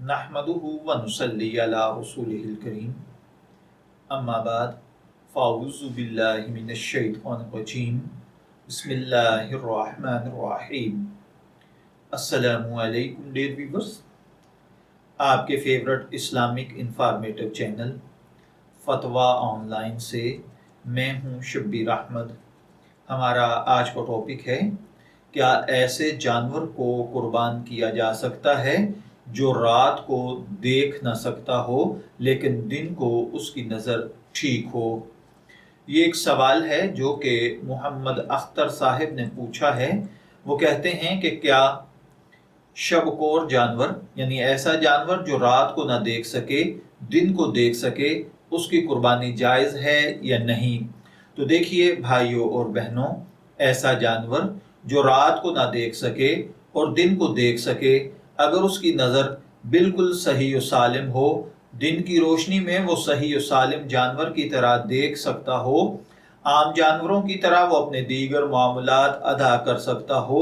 नहमदुहु व नुसल्ली अला रसूलिहिल करीम अम्मा बाद फ़अऊज़ु बिल्लाहि मिनश शैतानिर रजीम बिस्मिल्लाहिर रहमानिर रहीम। अस्सलामु अलैकुम डियर व्यूअर्स, आपके फेवरेट इस्लामिक इंफॉर्मेटिव चैनल फतवा ऑनलाइन से मैं हूं शब्बीर अहमद। हमारा आज का टॉपिक है, क्या ऐसे जानवर को कुर्बान किया जा सकता है जो रात को देख न सकता हो लेकिन दिन को उसकी नज़र ठीक हो। ये एक सवाल है जो कि मोहम्मद अख्तर साहिब ने पूछा है। वो कहते हैं कि क्या शबकोर जानवर यानी ऐसा जानवर जो रात को ना देख सके दिन को देख सके, उसकी कुर्बानी जायज़ है या नहीं। तो देखिए भाइयों और बहनों, ऐसा जानवर जो रात को ना देख सके और दिन को देख सके, अगर उसकी नज़र बिल्कुल सही और सालिम हो, दिन की रोशनी में वो सही और सालिम जानवर की तरह देख सकता हो, आम जानवरों की तरह वो अपने दीगर मामलात अदा कर सकता हो,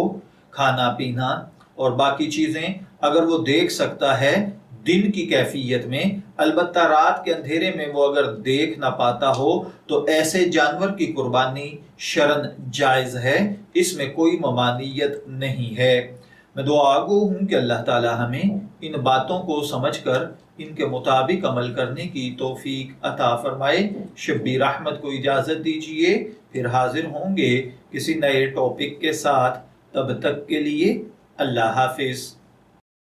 खाना पीना और बाकी चीज़ें अगर वो देख सकता है दिन की कैफियत में, अलबत्ता रात के अंधेरे में वो अगर देख ना पाता हो, तो ऐसे जानवर की कुर्बानी शरन जायज़ है, इसमें कोई ममानियत नहीं है। मैं दुआगो हूँ कि अल्लाह ताला हमें इन बातों को समझकर इनके मुताबिक अमल करने की तौफीक अता फरमाए। शब्बीर अहमद को इजाज़त दीजिए, फिर हाजिर होंगे किसी नए टॉपिक के साथ। तब तक के लिए अल्लाह हाफिज़।